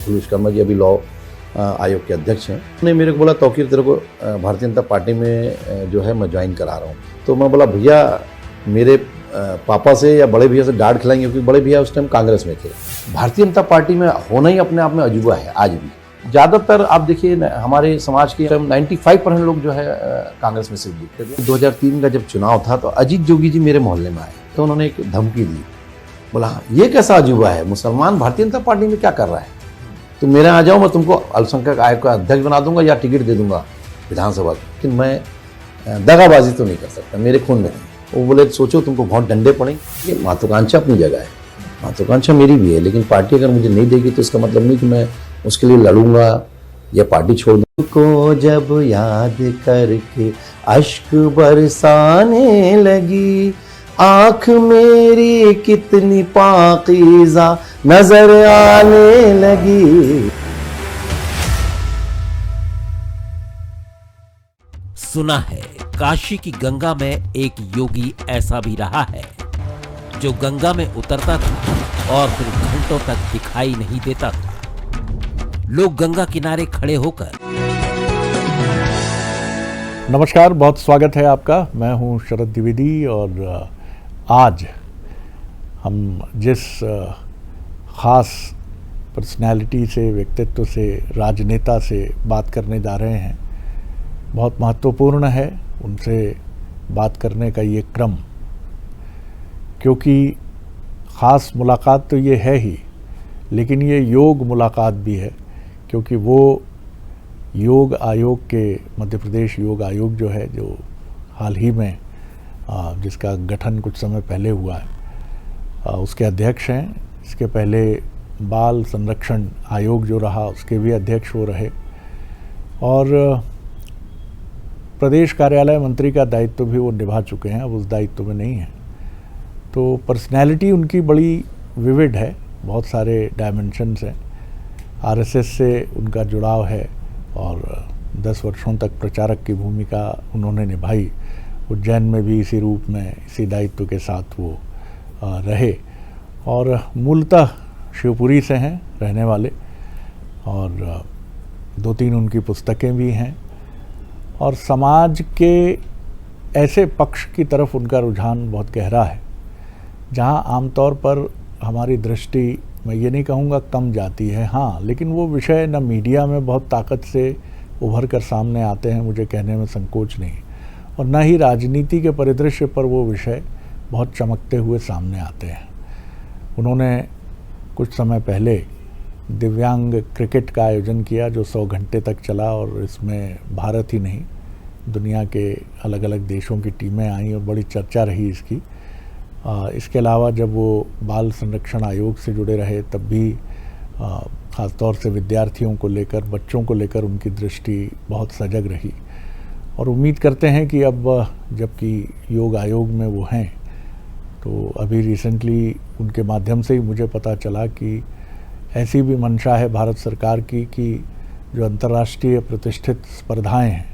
विश्वकर्मा जी अभी लॉ आयोग के अध्यक्ष हैं। उन्होंने मेरे को बोला तौकीर तेरे को भारतीय जनता पार्टी में जो है मैं ज्वाइन करा रहा हूँ। तो मैं बोला भैया मेरे पापा से या बड़े भैया से डांट खिलाएंगे, क्योंकि बड़े भैया उस टाइम कांग्रेस में थे। भारतीय जनता पार्टी में होना ही अपने आप में अजूबा है। आज भी ज़्यादातर आप देखिए हमारे समाज के 95% लोग जो है कांग्रेस में से जीते थे। 2003 का जब चुनाव था तो अजीत जोगी जी मेरे मोहल्ले में आए तो उन्होंने एक धमकी दी, बोला ये कैसा अजूबा है, मुसलमान भारतीय जनता पार्टी में क्या कर रहा है, तुम मेरे आ जाओ, मैं तुमको अल्पसंख्यक आयोग का अध्यक्ष बना दूंगा या टिकट दे दूंगा विधानसभा की, लेकिन मैं दगाबाजी तो नहीं कर सकता, मेरे खून में नहीं। वो बोले सोचो तुमको बहुत डंडे पड़ेंगे। महत्वाकांक्षा अपनी जगह है, महत्वाकांक्षा मेरी भी है, लेकिन पार्टी अगर मुझे नहीं देगी तो इसका मतलब नहीं कि मैं उसके लिए लड़ूंगा या पार्टी छोड़ दूँ। को जब याद करके अश्क बरसाने लगी, आँख मेरी कितनी पाकीज़ा नजर आने लगी। सुना है काशी की गंगा में एक योगी ऐसा भी रहा है जो गंगा में उतरता था और फिर घंटों तक दिखाई नहीं देता था। लोग गंगा किनारे खड़े होकर। नमस्कार, बहुत स्वागत है आपका। मैं हूं शरद द्विवेदी और आज हम जिस खास पर्सनैलिटी से, व्यक्तित्व से, राजनेता से बात करने जा रहे हैं, बहुत महत्वपूर्ण है उनसे बात करने का ये क्रम, क्योंकि ख़ास मुलाकात तो ये है ही, लेकिन ये योग मुलाकात भी है, क्योंकि वो योग आयोग के, मध्य प्रदेश योग आयोग जो है, जो हाल ही में जिसका गठन कुछ समय पहले हुआ है, उसके अध्यक्ष हैं। इसके पहले बाल संरक्षण आयोग जो रहा उसके भी अध्यक्ष वो रहे, और प्रदेश कार्यालय मंत्री का दायित्व भी वो निभा चुके हैं, अब उस दायित्व में नहीं है। तो पर्सनैलिटी उनकी बड़ी विविड है, बहुत सारे डायमेंशंस हैं। आरएसएस से उनका जुड़ाव है और 10 वर्षों तक प्रचारक की भूमिका उन्होंने निभाई। उज्जैन में भी इसी रूप में, इसी दायित्व के साथ वो रहे, और मूलतः शिवपुरी से हैं रहने वाले, और 2-3 उनकी पुस्तकें भी हैं, और समाज के ऐसे पक्ष की तरफ उनका रुझान बहुत गहरा है जहां आमतौर पर हमारी दृष्टि, मैं ये नहीं कहूँगा कम जाती है, हाँ, लेकिन वो विषय न मीडिया में बहुत ताकत से उभर कर सामने आते हैं, मुझे कहने में संकोच नहीं, और न ही राजनीति के परिदृश्य पर वो विषय बहुत चमकते हुए सामने आते हैं। उन्होंने कुछ समय पहले दिव्यांग क्रिकेट का आयोजन किया जो 100 घंटे तक चला, और इसमें भारत ही नहीं दुनिया के अलग अलग देशों की टीमें आईं और बड़ी चर्चा रही इसकी। इसके अलावा जब वो बाल संरक्षण आयोग से जुड़े रहे तब भी ख़ास तौर से विद्यार्थियों को लेकर, बच्चों को लेकर उनकी दृष्टि बहुत सजग रही, और उम्मीद करते हैं कि अब जबकि योग आयोग में वो हैं, तो अभी रिसेंटली उनके माध्यम से ही मुझे पता चला कि ऐसी भी मंशा है भारत सरकार की कि जो अंतर्राष्ट्रीय प्रतिष्ठित स्पर्धाएं हैं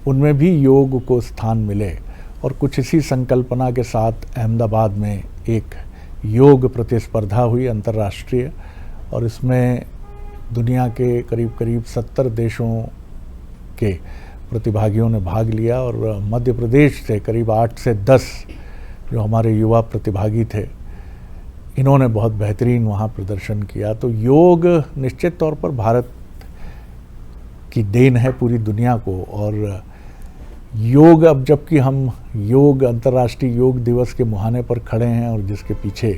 उनमें भी योग को स्थान मिले, और कुछ इसी संकल्पना के साथ अहमदाबाद में एक योग प्रतिस्पर्धा हुई अंतर्राष्ट्रीय, और इसमें दुनिया के करीब 70 देशों के प्रतिभागियों ने भाग लिया, और मध्य प्रदेश से करीब 8 से 10 जो हमारे युवा प्रतिभागी थे, इन्होंने बहुत बेहतरीन वहाँ प्रदर्शन किया। तो योग निश्चित तौर पर भारत की देन है पूरी दुनिया को, और योग, अब जबकि हम योग अंतर्राष्ट्रीय योग दिवस के मुहाने पर खड़े हैं और जिसके पीछे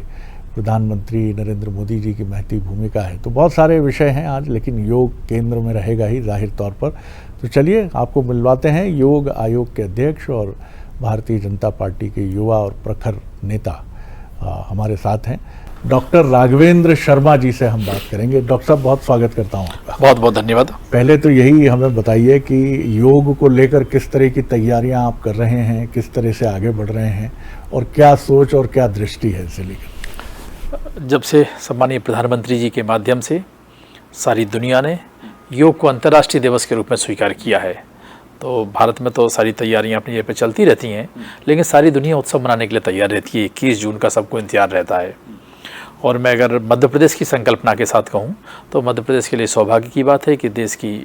प्रधानमंत्री नरेंद्र मोदी जी की महती भूमिका है, तो बहुत सारे विषय हैं आज, लेकिन योग केंद्र में रहेगा ही जाहिर तौर पर। तो चलिए आपको मिलवाते हैं योग आयोग के अध्यक्ष और भारतीय जनता पार्टी के युवा और प्रखर नेता हमारे साथ हैं, डॉक्टर राघवेंद्र शर्मा जी से हम बात करेंगे। डॉक्टर साहब, बहुत स्वागत करता हूं आपका। बहुत बहुत धन्यवाद। पहले तो यही हमें बताइए कि योग को लेकर किस तरह की तैयारियां आप कर रहे हैं, किस तरह से आगे बढ़ रहे हैं, और क्या सोच और क्या दृष्टि है इसे लेकर? जब से सम्मानीय प्रधानमंत्री जी के माध्यम से सारी दुनिया ने योग को अंतर्राष्ट्रीय दिवस के रूप में स्वीकार किया है, तो भारत में तो सारी तैयारियां अपनी जगह पे चलती रहती हैं, लेकिन सारी दुनिया उत्सव मनाने के लिए तैयार रहती है। 21 जून का सबको इंतजार रहता है, और मैं अगर मध्य प्रदेश की संकल्पना के साथ कहूँ तो मध्य प्रदेश के लिए सौभाग्य की बात है कि देश की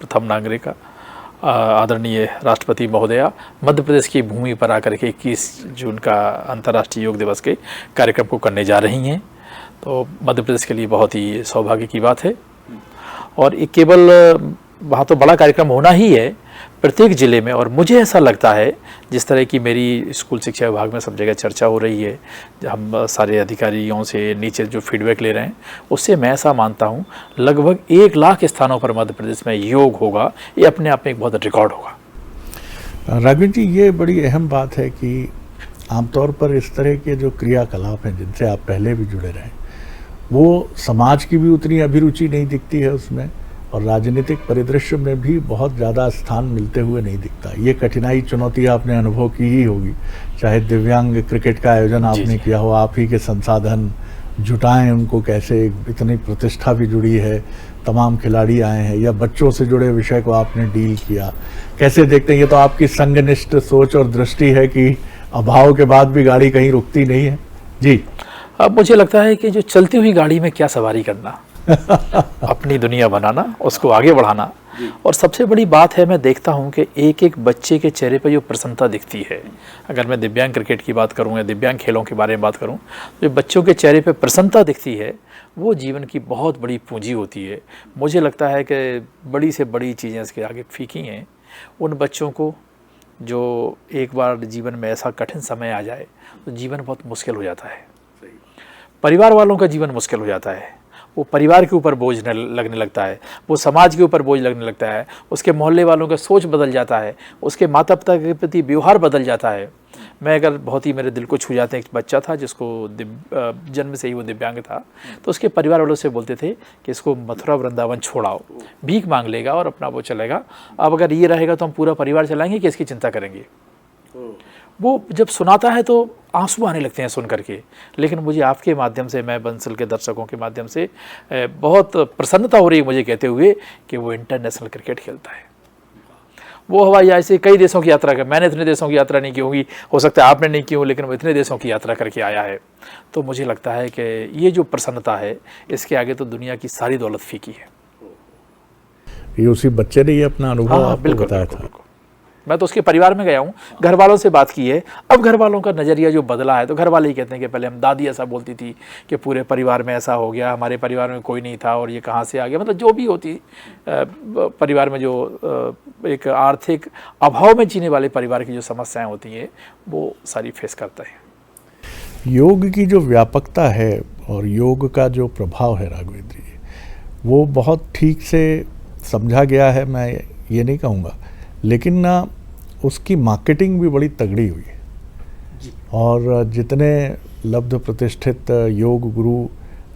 प्रथम नागरिका आदरणीय राष्ट्रपति महोदया मध्य प्रदेश की भूमि पर आकर के 21 जून का अंतर्राष्ट्रीय योग दिवस के कार्यक्रम को करने जा रही हैं। तो मध्य प्रदेश के लिए बहुत ही सौभाग्य की बात है। और ये केवल वहाँ तो बड़ा कार्यक्रम होना ही है प्रत्येक ज़िले में। और मुझे ऐसा लगता है जिस तरह की मेरी स्कूल शिक्षा विभाग में सब जगह चर्चा हो रही है, हम सारे अधिकारियों से नीचे जो फीडबैक ले रहे हैं, उससे मैं ऐसा मानता हूँ लगभग 1 लाख स्थानों पर मध्य प्रदेश में योग होगा। ये अपने आप में एक बहुत रिकॉर्ड होगा। राघवेंद्र जी, ये बड़ी अहम बात है कि आमतौर पर इस तरह के जो क्रियाकलाप हैं जिनसे आप पहले भी जुड़े रहे, वो समाज की भी उतनी अभिरुचि नहीं दिखती है उसमें, और राजनीतिक परिदृश्य में भी बहुत ज़्यादा स्थान मिलते हुए नहीं दिखता। ये कठिनाई चुनौती आपने अनुभव की ही होगी, चाहे दिव्यांग क्रिकेट का आयोजन आपने किया हो, आप ही के संसाधन जुटाएं, उनको कैसे, इतनी प्रतिष्ठा भी जुड़ी है, तमाम खिलाड़ी आए हैं, या बच्चों से जुड़े विषय को आपने डील किया, कैसे देखते हैं? ये तो आपकी संगनिष्ठ सोच और दृष्टि है कि अभाव के बाद भी गाड़ी कहीं रुकती नहीं है। जी, अब मुझे लगता है कि जो चलती हुई गाड़ी में क्या सवारी करना अपनी दुनिया बनाना, उसको आगे बढ़ाना। और सबसे बड़ी बात है, मैं देखता हूं कि एक एक बच्चे के चेहरे पर जो प्रसन्नता दिखती है, अगर मैं दिव्यांग क्रिकेट की बात करूं या दिव्यांग खेलों के बारे में बात करूं, तो जो बच्चों के चेहरे पर प्रसन्नता दिखती है वो जीवन की बहुत बड़ी पूंजी होती है। मुझे लगता है कि बड़ी से बड़ी चीज़ें इसके आगे फीकी हैं। उन बच्चों को जो एक बार जीवन में ऐसा कठिन समय आ जाए तो जीवन बहुत मुश्किल हो जाता है, परिवार वालों का जीवन मुश्किल हो जाता है, वो परिवार के ऊपर बोझ लगने लगता है, वो समाज के ऊपर बोझ लगने लगता है, उसके मोहल्ले वालों का सोच बदल जाता है, उसके माता पिता के प्रति व्यवहार बदल जाता है। मैं अगर बहुत ही मेरे दिल को छू जाते हैं, एक बच्चा था जिसको जन्म से ही वो दिव्यांग था, तो उसके परिवार वालों से बोलते थे कि इसको मथुरा वृंदावन छोड़ाओ, भीख मांग लेगा और अपना वो चलेगा, अब अगर ये रहेगा तो हम पूरा परिवार चलाएंगे कि इसकी चिंता करेंगे। वो जब सुनाता है तो आंसू आने लगते हैं सुन करके। लेकिन मुझे आपके माध्यम से, मैं बंसल के दर्शकों के माध्यम से बहुत प्रसन्नता हो रही है मुझे कहते हुए कि वो इंटरनेशनल क्रिकेट खेलता है। वो हवाई जहाज से कई देशों की यात्रा कर, मैंने इतने देशों की यात्रा नहीं की होगी, हो सकता है आपने नहीं की हो, लेकिन वो इतने देशों की यात्रा करके आया है। तो मुझे लगता है कि ये जो प्रसन्नता है, इसके आगे तो दुनिया की सारी दौलत फीकी है। ये उसी बच्चे ने ये अपना अनुभव आपको बताया था। मैं तो उसके परिवार में गया हूँ, घर वालों से बात की है। अब घर वालों का नज़रिया जो बदला है, तो घर वाले ही कहते हैं कि पहले हम दादी ऐसा बोलती थी कि पूरे परिवार में ऐसा हो गया, हमारे परिवार में कोई नहीं था और ये कहाँ से आ गया। मतलब जो भी होती परिवार में जो एक आर्थिक अभाव में जीने वाले परिवार की जो समस्याएं होती हैं, वो सारी फेस करता है। योग की जो व्यापकता है और योग का जो प्रभाव है राघवेंद्र जी, वो बहुत ठीक से समझा गया है, मैं ये नहीं कहूँगा, लेकिन ना उसकी मार्केटिंग भी बड़ी तगड़ी हुई है। और जितने लब्ध प्रतिष्ठित योग गुरु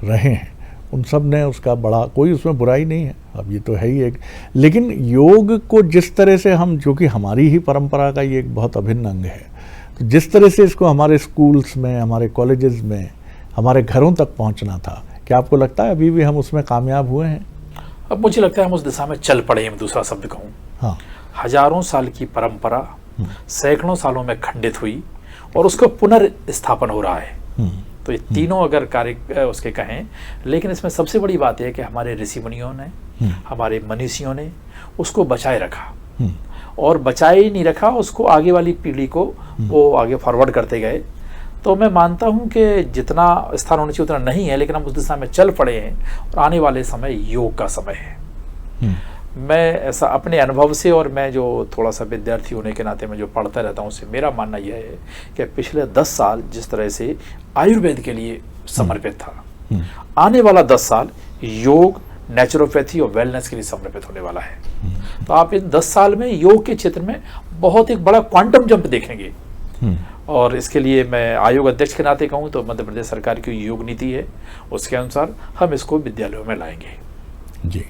रहे हैं उन सब ने उसका बड़ा, कोई उसमें बुराई नहीं है, अब ये तो है ही एक। लेकिन योग को जिस तरह से हम, जो कि हमारी ही परंपरा का ये एक बहुत अभिन्न अंग है, तो जिस तरह से इसको हमारे स्कूल्स में, हमारे कॉलेजेस में, हमारे घरों तक पहुंचना था, क्या आपको लगता है अभी भी हम उसमें कामयाब हुए हैं? अब मुझे लगता है हम उस दिशा में चल पड़े हैं, दूसरा शब्द कहूँ। हाँ, हजारों साल की परंपरा सैकड़ों सालों में खंडित हुई और उसका पुनर्स्थापन हो रहा है। तो ये तीनों अगर कार्य उसके कहें, लेकिन इसमें सबसे बड़ी बात यह है कि हमारे ऋषि मुनियों ने, हमारे मनीषियों ने उसको बचाए रखा, और बचाए ही नहीं रखा, उसको आगे वाली पीढ़ी को वो आगे फॉरवर्ड करते गए। तो मैं मानता हूं कि जितना स्थान होना चाहिए उतना नहीं है, लेकिन हम उस दिशा में चल पड़े हैं और आने वाले समय योग का समय है। मैं ऐसा अपने अनुभव से, और मैं जो थोड़ा सा विद्यार्थी होने के नाते मैं जो पढ़ता रहता हूँ, उससे मेरा मानना यह है कि पिछले 10 साल जिस तरह से आयुर्वेद के लिए समर्पित था, आने वाला 10 साल योग, नेचुरोपैथी और वेलनेस के लिए समर्पित होने वाला है। तो आप इन 10 साल में योग के क्षेत्र में बहुत एक बड़ा क्वांटम जंप देखेंगे। और इसके लिए मैं आयोग अध्यक्ष के नाते कहूँ तो मध्य प्रदेश सरकार की योग नीति है, उसके अनुसार हम इसको विद्यालयों में लाएंगे। जी।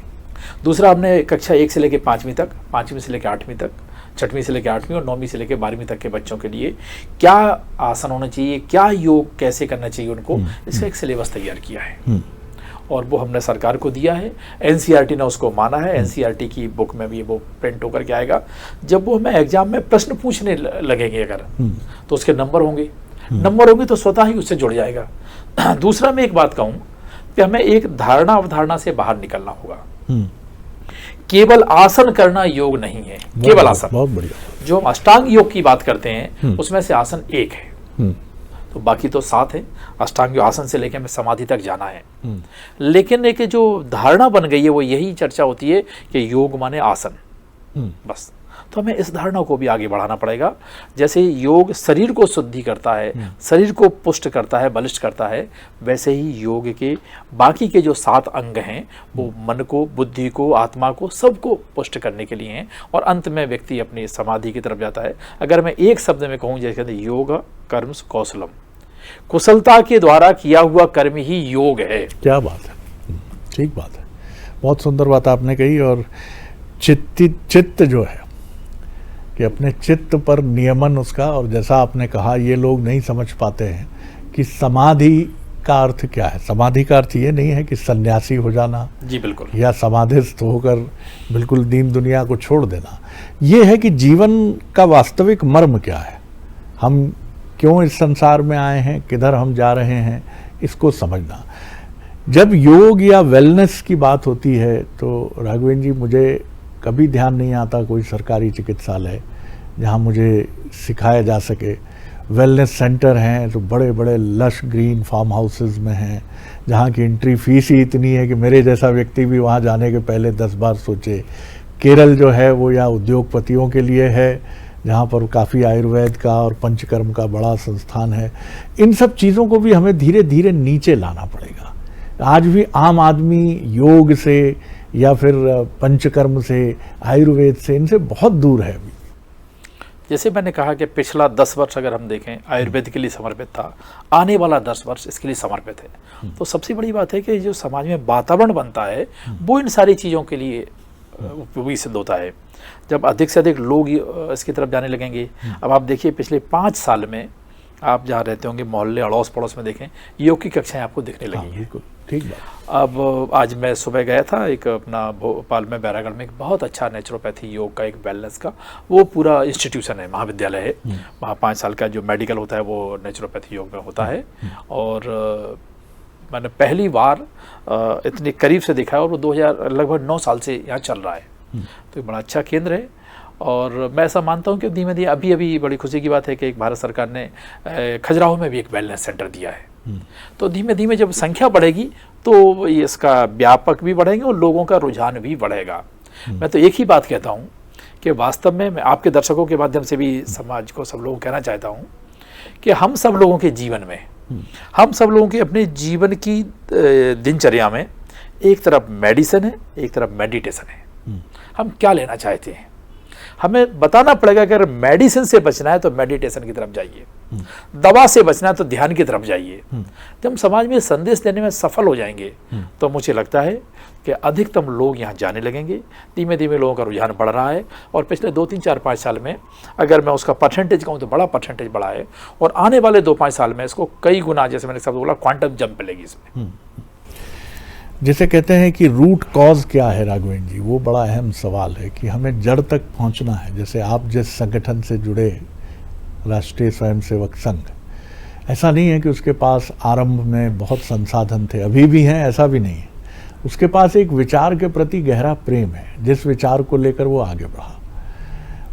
दूसरा, हमने कक्षा 1 से लेकर 5वीं तक, 5वीं से लेकर 8वीं तक, 6वीं से लेकर 8वीं और 9वीं से लेकर 12वीं तक के बच्चों के लिए क्या आसन होना चाहिए, क्या योग कैसे करना चाहिए उनको, इसका एक सिलेबस तैयार किया है और वो हमने सरकार को दिया है। एनसीईआरटी ने उसको माना है। एनसीईआरटी की बुक में भी वो प्रिंट होकर के आएगा। जब वो हमें एग्जाम में प्रश्न पूछने लगेंगे अगर, तो उसके नंबर होंगे तो स्वतः ही उससे जुड़ जाएगा। दूसरा मैं एक बात कहूं कि हमें एक धारणा अवधारणा से बाहर निकलना होगा। केवल आसन करना योग नहीं है, केवल आसन। बहुत बढ़िया। जो हम अष्टांग योग की बात करते हैं उसमें से आसन एक है, तो बाकी तो 7 है। अष्टांग योग आसन से लेकर हमें समाधि तक जाना है। लेकिन एक जो धारणा बन गई है वो यही चर्चा होती है कि योग माने आसन, बस। तो हमें इस धारणा को भी आगे बढ़ाना पड़ेगा। जैसे योग शरीर को शुद्धि करता है, शरीर को पुष्ट करता है, बलिष्ठ करता है, वैसे ही योग के बाकी के जो 7 अंग हैं वो मन को, बुद्धि को, आत्मा को, सबको पुष्ट करने के लिए हैं। और अंत में व्यक्ति अपनी समाधि की तरफ जाता है। अगर मैं एक शब्द में कहूँ, जैसे कहते हैं योग कर्म कौशलम, कुशलता के द्वारा किया हुआ कर्म ही योग है। क्या बात है, ठीक बात है, बहुत सुंदर बात आपने कही। और चित्त जो है कि अपने चित्त पर नियमन उसका, और जैसा आपने कहा ये लोग नहीं समझ पाते हैं कि समाधि का अर्थ क्या है। समाधि का अर्थ ये नहीं है कि सन्यासी हो जाना, जी बिल्कुल, या समाधिस्थ होकर बिल्कुल दीन दुनिया को छोड़ देना। ये है कि जीवन का वास्तविक मर्म क्या है, हम क्यों इस संसार में आए हैं, किधर हम जा रहे हैं, इसको समझना। जब योग या वेलनेस की बात होती है तो राघवेंद्र जी मुझे कभी ध्यान नहीं आता कोई सरकारी चिकित्सालय जहाँ मुझे सिखाया जा सके। वेलनेस सेंटर हैं तो बड़े बड़े लश ग्रीन फार्म हाउसेस में हैं, जहाँ की एंट्री फीस ही इतनी है कि मेरे जैसा व्यक्ति भी वहाँ जाने के पहले 10 बार सोचे। केरल जो है वो या उद्योगपतियों के लिए है, जहाँ पर काफ़ी आयुर्वेद का और पंचकर्म का बड़ा संस्थान है। इन सब चीज़ों को भी हमें धीरे धीरे नीचे लाना पड़ेगा। आज भी आम आदमी योग से या फिर पंचकर्म से, आयुर्वेद से, इनसे बहुत दूर है अभी। जैसे मैंने कहा कि पिछला 10 वर्ष अगर हम देखें आयुर्वेद के लिए समर्पित था, आने वाला 10 वर्ष इसके लिए समर्पित है। तो सबसे बड़ी बात है कि जो समाज में वातावरण बनता है वो इन सारी चीज़ों के लिए उपयोगी सिद्ध होता है। जब अधिक से अधिक लोग इसकी तरफ जाने लगेंगे, अब आप देखिए पिछले 5 साल में आप जहाँ रहते होंगे मोहल्ले अड़ोस पड़ोस में देखें, योग की कक्षाएं आपको दिखने लगी हैं। बिल्कुल ठीक बात। अब आज मैं सुबह गया था एक अपना भोपाल में बैरागढ़ में एक बहुत अच्छा नेचुरोपैथी योग का एक वेलनेस का वो पूरा इंस्टीट्यूशन है, महाविद्यालय है। वहाँ 5 साल का जो मेडिकल होता है वो नेचुरोपैथी योग में होता है। और मैंने पहली बार इतने करीब से देखा है, और वो 2000 लगभग 9 साल से यहाँ चल रहा है। तो बड़ा अच्छा केंद्र है। और मैं ऐसा मानता हूँ कि धीमे धीमे अभी बड़ी खुशी की बात है कि एक भारत सरकार ने खजुराहो में भी एक वेलनेस सेंटर दिया है। तो धीमे धीमे जब संख्या बढ़ेगी तो इसका व्यापक भी बढ़ेंगे और लोगों का रुझान भी बढ़ेगा। मैं तो एक ही बात कहता हूँ कि वास्तव में मैं आपके दर्शकों के माध्यम से भी समाज को, सब लोगों को कहना चाहता हूँ कि हम सब लोगों के जीवन में, हम सब लोगों के अपने जीवन की दिनचर्या में एक तरफ मेडिसिन है, एक तरफ मेडिटेशन है। हम क्या लेना चाहते हैं, हमें बताना पड़ेगा कि अगर मेडिसिन से बचना है तो मेडिटेशन की तरफ जाइए, दवा से बचना है तो ध्यान की तरफ जाइए। जब हम समाज में संदेश देने में सफल हो जाएंगे तो मुझे लगता है कि अधिकतम लोग यहाँ जाने लगेंगे। धीमे धीमे लोगों का रुझान बढ़ रहा है और पिछले 2, 3, 4, 5 साल में अगर मैं उसका परसेंटेज कहूँ तो बड़ा परसेंटेज बढ़ा है। और आने वाले 2-5 साल में इसको कई गुना, जैसे मैंने शब्द बोला, क्वांटम जंप मिलेगी इसमें। जिसे कहते हैं कि रूट कॉज क्या है राघवेंद्र जी, वो बड़ा अहम सवाल है कि हमें जड़ तक पहुंचना है। जैसे आप जिस संगठन से जुड़े, राष्ट्रीय स्वयंसेवक संघ, ऐसा नहीं है कि उसके पास आरंभ में बहुत संसाधन थे, अभी भी हैं, ऐसा भी नहीं है। उसके पास एक विचार के प्रति गहरा प्रेम है, जिस विचार को लेकर वो आगे बढ़ा।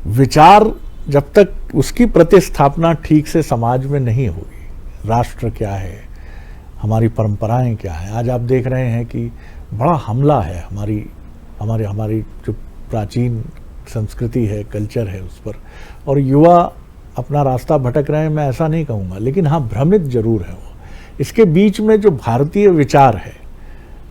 विचार जब तक उसकी प्रतिस्थापना ठीक से समाज में नहीं होगी, राष्ट्र क्या है, हमारी परंपराएं क्या हैं, आज आप देख रहे हैं कि बड़ा हमला है हमारी जो प्राचीन संस्कृति है, कल्चर है, उस पर, और युवा अपना रास्ता भटक रहे हैं। मैं ऐसा नहीं कहूँगा, लेकिन हाँ भ्रमित जरूर है वो। इसके बीच में जो भारतीय विचार है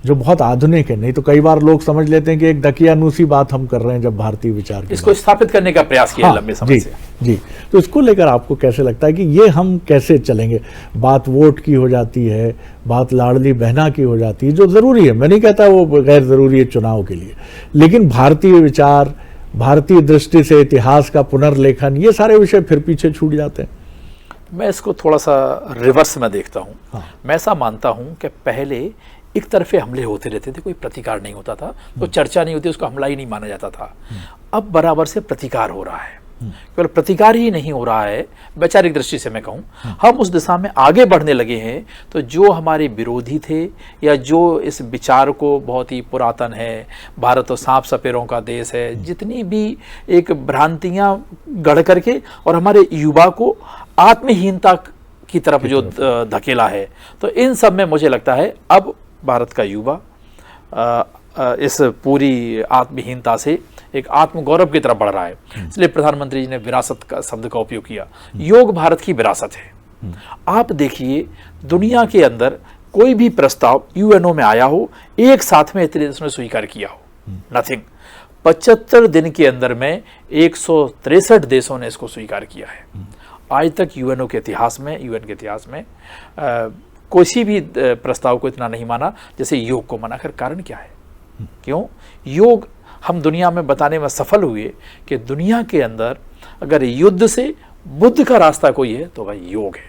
जो बहुत आधुनिक है, नहीं तो कई बार लोग समझ लेते हैं कि एक दकियानूसी बात हम कर रहे हैं जब भारतीय विचार की इसको स्थापित करने का प्रयास किया लंबे समय से। जी, तो इसको लेकर आपको कैसे लगता है कि ये हम कैसे चलेंगे? बात वोट की हो जाती है, बात लाडली बहना की हो जाती है, जो ज़रूरी है, मैं नहीं कहता वो गैर ज़रूरी है चुनाव के लिए, लेकिन भारतीय विचार, भारतीय दृष्टि से इतिहास का पुनर्लेखन, ये सारे विषय फिर पीछे छूट जाते हैं। मैं इसको थोड़ा सा रिवर्स में देखता हूँ। मैं ऐसा मानता हूँ कि पहले एक तरफे हमले होते रहते थे, कोई प्रतिकार नहीं होता था, तो चर्चा नहीं होती, उसको हमला ही नहीं माना जाता था। अब बराबर से प्रतिकार हो रहा है। केवल प्रतिकार ही नहीं हो रहा है, वैचारिक दृष्टि से मैं कहूँ, हम उस दिशा में आगे बढ़ने लगे हैं। तो जो हमारे विरोधी थे या जो इस विचार को बहुत ही पुरातन है, भारत तो सांप सपेरों का देश है, जितनी भी एक भ्रांतियां गढ़ करके और हमारे युवा को आत्महीनता की तरफ जो धकेला है, तो इन सब में मुझे लगता है अब भारत का युवा इस पूरी आत्महीनता से एक आत्मगौरव की तरफ बढ़ रहा है। इसलिए प्रधानमंत्री जी ने विरासत का शब्द का उपयोग किया। योग भारत की विरासत है। आप देखिए दुनिया के अंदर कोई भी प्रस्ताव यूएनओ में आया हो, एक साथ में इतने देशों ने स्वीकार किया हो, नथिंग। 75 दिन के अंदर में 163 देशों ने इसको स्वीकार किया है। आज तक यूएनओ के इतिहास में, यूएन के इतिहास में किसी भी प्रस्ताव को इतना नहीं माना जैसे योग को मना कर। कारण क्या है? क्यों? योग हम दुनिया में बताने में सफल हुए कि दुनिया के अंदर अगर युद्ध से बुद्ध का रास्ता कोई है तो भाई योग है।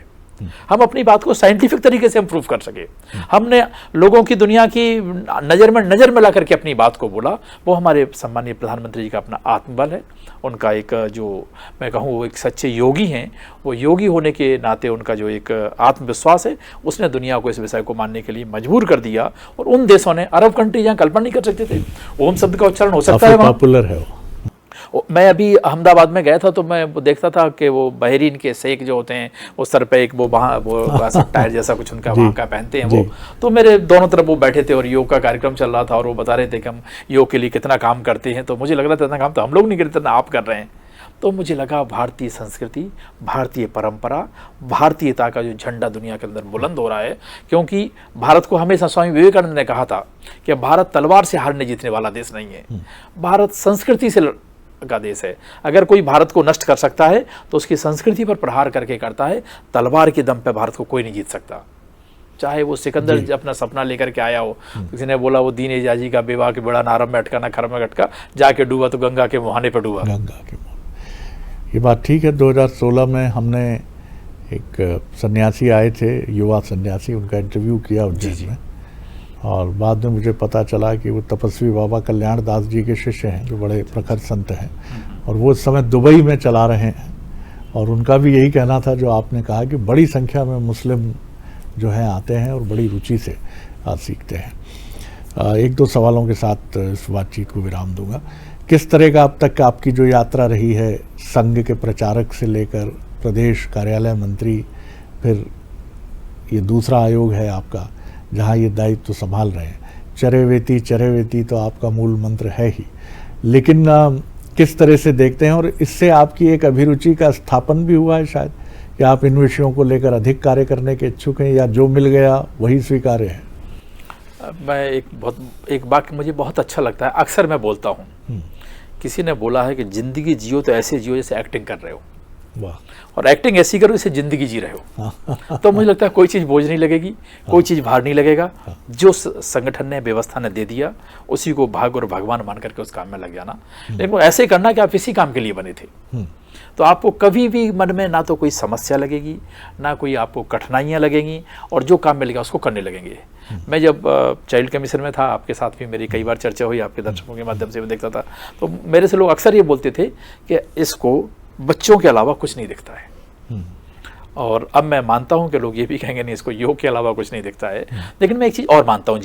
हम अपनी बात को साइंटिफिक तरीके से हम प्रूव कर सके। हमने लोगों की दुनिया की नज़र में ला करके अपनी बात को बोला। वो हमारे सम्मानीय प्रधानमंत्री जी का अपना आत्मबल है। उनका एक जो मैं कहूँ वो एक सच्चे योगी हैं। वो योगी होने के नाते उनका जो एक आत्मविश्वास है उसने दुनिया को इस विषय को मानने के लिए मजबूर कर दिया। और उन देशों ने, अरब कंट्री जहाँ कल्पना नहीं कर सकते थे, ओम शब्द का उच्चारण हो सकता है वहाँ। पॉपुलर है वो। मैं अभी अहमदाबाद में गया था तो मैं देखता था कि वो बहरीन के शेख जो होते हैं वो सर पे एक वो वहाँ वो टायर जैसा कुछ उनका वहाँ का पहनते हैं वो। तो मेरे दोनों तरफ वो बैठे थे और योग का कार्यक्रम चल रहा था और वो बता रहे थे कि हम योग के लिए कितना काम करते हैं। तो मुझे लग रहा था इतना काम तो हम लोग नहीं करते, इतना आप कर रहे हैं। तो मुझे लगा भारतीय संस्कृति, भारतीय परंपरा, भारतीयता का जो झंडा दुनिया के अंदर बुलंद हो रहा है। क्योंकि भारत को हमेशा स्वामी विवेकानंद ने कहा था कि भारत तलवार से हारने जीतने वाला देश नहीं है, भारत संस्कृति से का देश है। अगर कोई भारत को नष्ट कर सकता है तो उसकी संस्कृति पर प्रहार करके करता है। तलवार के दम पे भारत को कोई नहीं जीत सकता। चाहे वो सिकंदर अपना सपना लेकर के आया हो, किसी ने बोला वो दीन एजाजी का विवाह के बड़ा नारम में अटका ना खर में अटका, जाके डूबा तो गंगा के मुहाने पर डूबा। गंगा के मुहाने, ये बात ठीक है। 2016 में हमने एक सन्यासी आए थे, युवा सन्यासी, उनका इंटरव्यू किया उज्जैन में। और बाद में मुझे पता चला कि वो तपस्वी बाबा कल्याण दास जी के शिष्य हैं, जो बड़े प्रखर संत हैं, और वो इस समय दुबई में चला रहे हैं। और उनका भी यही कहना था जो आपने कहा कि बड़ी संख्या में मुस्लिम जो हैं आते हैं और बड़ी रुचि से सीखते हैं। एक दो सवालों के साथ इस बातचीत को विराम दूंगा। किस तरह का अब तक आपकी जो यात्रा रही है, संघ के प्रचारक से लेकर प्रदेश कार्यालय मंत्री, फिर ये दूसरा आयोग है आपका जहाँ ये दायित्व तो संभाल रहे हैं, चरेवेती तो आपका मूल मंत्र है ही, लेकिन किस तरह से देखते हैं? और इससे आपकी एक अभिरुचि का स्थापन भी हुआ है शायद कि आप इन विषयों को लेकर अधिक कार्य करने के इच्छुक हैं, या जो मिल गया वही स्वीकार्य है? मैं एक वाक्य मुझे बहुत अच्छा लगता है, अक्सर मैं बोलता हूँ। किसी ने बोला है कि जिंदगी जियो तो ऐसे जियो जैसे एक्टिंग कर रहे हो। वाह। और एक्टिंग ऐसी करो जैसे जिंदगी जी रहे हो। तो मुझे लगता है कोई चीज़ बोझ नहीं लगेगी, कोई चीज़ भार नहीं लगेगा। जो संगठन ने, व्यवस्था ने दे दिया उसी को भाग और भगवान मान करके उस काम में लग जाना। लेकिन ऐसे करना कि आप इसी काम के लिए बने थे। तो आपको कभी भी मन में ना तो कोई समस्या लगेगी, ना कोई आपको कठिनाइयाँ लगेंगी, और जो काम मिलेगा उसको करने लगेंगे। मैं जब चाइल्ड कमीशन में था, आपके साथ भी मेरी कई बार चर्चा हुई, आपके दर्शकों के माध्यम से मैं देखता था, तो मेरे से लोग अक्सर ये बोलते थे कि इसको बच्चों के अलावा कुछ नहीं दिखता है। और अब मैं मानता हूं कि लोग ये भी कहेंगे नहीं, इसको योग के अलावा कुछ नहीं दिखता है। लेकिन मैं एक चीज़ और मानता हूं,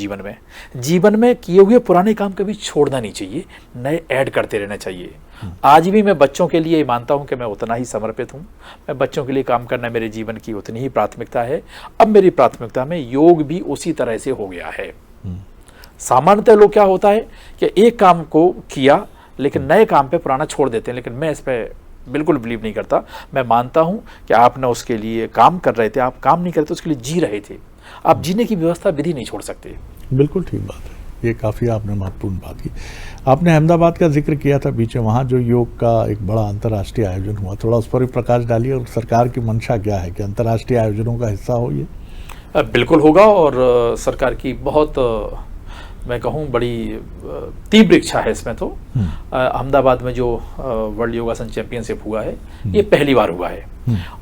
जीवन में किए हुए पुराने काम कभी छोड़ना नहीं चाहिए, नए ऐड करते रहना चाहिए। आज भी मैं बच्चों के लिए मानता हूं कि मैं उतना ही समर्पित हूं। मैं बच्चों के लिए काम करना मेरे जीवन की उतनी ही प्राथमिकता है। अब मेरी प्राथमिकता में योग भी उसी तरह से हो गया है। सामान्यतः लोग क्या होता है कि एक काम को किया लेकिन नए काम पे पुराना छोड़ देते हैं, लेकिन मैं इस पर बिल्कुल बिलीव नहीं करता। मैं मानता हूं कि आपने उसके लिए काम कर रहे थे, आप काम नहीं करते, उसके लिए जी रहे थे। आप जीने की व्यवस्था विधि नहीं छोड़ सकते। बिल्कुल ठीक बात है, ये काफ़ी आपने महत्वपूर्ण बात की। आपने अहमदाबाद का जिक्र किया था बीच में, वहाँ जो योग का एक बड़ा अंतर्राष्ट्रीय आयोजन हुआ, थोड़ा उस पर भी प्रकाश डालिए। और सरकार की मंशा क्या है कि अंतर्राष्ट्रीय आयोजनों का हिस्सा हो ये? बिल्कुल होगा, और सरकार की बहुत मैं कहूँ बड़ी तीव्र इच्छा है इसमें। तो अहमदाबाद में जो वर्ल्ड योगासन चैंपियनशिप हुआ है ये पहली बार हुआ है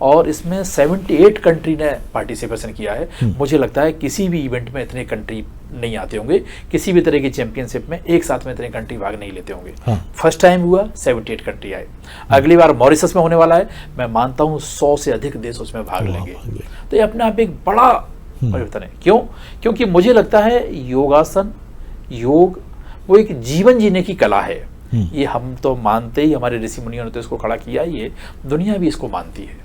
और इसमें 78 कंट्री ने पार्टिसिपेशन किया है। मुझे लगता है किसी भी इवेंट में इतने कंट्री नहीं आते होंगे, किसी भी तरह की चैंपियनशिप में एक साथ में इतने कंट्री भाग नहीं लेते होंगे। फर्स्ट टाइम हुआ 78 कंट्री आए। अगली बार मॉरिशस में होने वाला है, मैं मानता हूँ 100 से अधिक देश उसमें भाग लेंगे। तो ये अपने आप एक बड़ा परिवर्तन है। क्यों? क्योंकि मुझे लगता है योगासन, योग वो एक जीवन जीने की कला है। ये हम तो मानते ही, हमारे ऋषि मुनियों ने तो इसको खड़ा किया ही है, दुनिया भी इसको मानती है।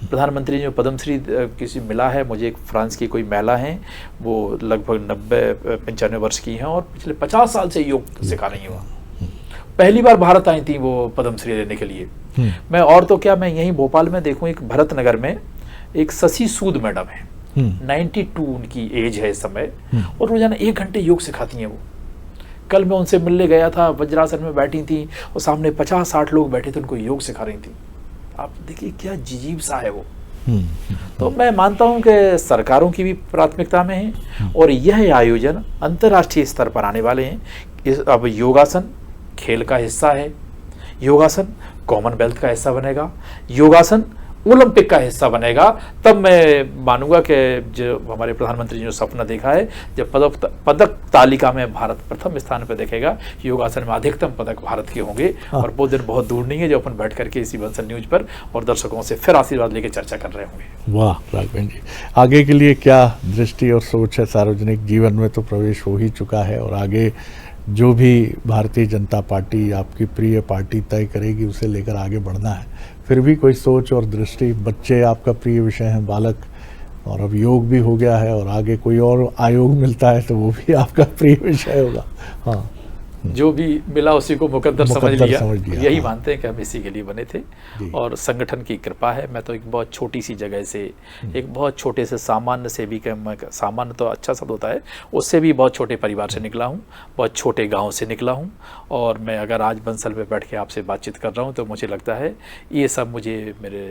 प्रधानमंत्री जो पद्मश्री किसी मिला है मुझे, एक फ्रांस की कोई महिला हैं, वो लगभग 90-95 वर्ष की हैं और पिछले 50 साल से योग सिखा रही हैं। वो पहली बार भारत आई थी वो पद्मश्री लेने के लिए। मैं और तो क्या, मैं यहीं भोपाल में देखूं, एक भरत नगर में एक शशि सूद मैडम है, 92 उनकी एज है इस समय, और रोजाना 1 घंटे योग सिखाती हैं वो। कल मैं उनसे मिलने गया था, वज्रासन में बैठी थी और सामने 50-60 लोग बैठे थे, उनको योग सिखा रही थी। आप देखिए क्या अजीब सा है वो। तो मैं मानता हूं कि सरकारों की भी प्राथमिकता में है और यह आयोजन अंतर्राष्ट्रीय स्तर पर आने वाले हैं। अब योगासन खेल का हिस्सा है, योगासन कॉमनवेल्थ का हिस्सा बनेगा, योगासन ओलंपिक का हिस्सा बनेगा। तब मैं मानूंगा कि जो हमारे प्रधानमंत्री ने जो सपना देखा है, जब पदक तालिका में भारत प्रथम स्थान पर देखेगा, योगासन में अधिकतम पदक भारत के होंगे। और वो दिन बहुत दूर नहीं है जो अपन बैठ करके इसी बंसल न्यूज पर और दर्शकों से फिर आशीर्वाद लेके चर्चा कर रहे होंगे। वाह राघवेंद्र जी, आगे के लिए क्या दृष्टि और सोच है? सार्वजनिक जीवन में तो प्रवेश हो ही चुका है और आगे जो भी भारतीय जनता पार्टी आपकी प्रिय पार्टी तय करेगी उसे लेकर आगे बढ़ना है। फिर भी कोई सोच और दृष्टि? बच्चे आपका प्रिय विषय हैं, बालक, और अब योग भी हो गया है और आगे कोई और आयोग मिलता है तो वो भी आपका प्रिय विषय होगा। हाँ, जो भी मिला उसी को मुकद्दर समझ लिया। यही हाँ। मानते हैं कि हम इसी के लिए बने थे और संगठन की कृपा है। मैं तो एक बहुत छोटी सी जगह से, एक बहुत छोटे से सामान्य से भी, सामान्य तो अच्छा शब्द होता है, उससे भी बहुत छोटे परिवार से निकला हूँ, बहुत छोटे गांव से निकला हूँ। और मैं अगर आज बंसल में बैठ के आपसे बातचीत कर रहा हूँ तो मुझे लगता है ये सब मुझे मेरे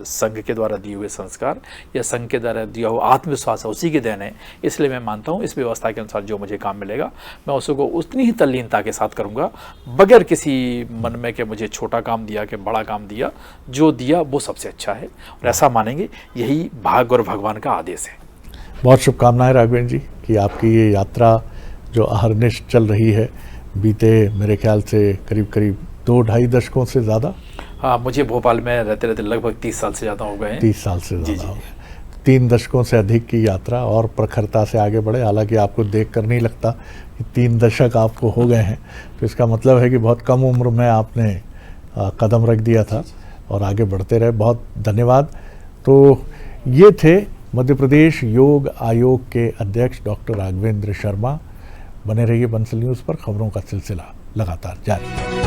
संघ के द्वारा दिए हुए संस्कार या संघ के द्वारा दिया हुआ आत्मविश्वास है, उसी के देन है। इसलिए मैं मानता हूँ इस व्यवस्था के अनुसार जो मुझे काम मिलेगा मैं उसको उतनी ही तल्लीनता के साथ करूंगा, बगैर किसी मन में कि मुझे छोटा काम दिया कि बड़ा काम दिया। जो दिया वो सबसे अच्छा है और ऐसा मानेंगे, यही भाग्य और भगवान का आदेश है। बहुत शुभकामनाएं राघवेंद्र जी कि आपकी ये यात्रा जो अहर्निश चल रही है, बीते मेरे ख्याल से करीब 2-2.5 दशकों से ज़्यादा। हाँ, मुझे भोपाल में रहते रहते लगभग 30 साल से ज़्यादा हो गए हैं। 30 साल से ज़्यादा हो गए। 3 दशकों से अधिक की यात्रा और प्रखरता से आगे बढ़े। हालांकि आपको देखकर नहीं लगता कि 3 दशक आपको हो गए हैं, तो इसका मतलब है कि बहुत कम उम्र में आपने कदम रख दिया था और आगे बढ़ते रहे। बहुत धन्यवाद। तो ये थे मध्य प्रदेश योग आयोग के अध्यक्ष डॉक्टर राघवेंद्र शर्मा। बने रहिए बंसल न्यूज़ पर, खबरों का सिलसिला लगातार जारी है।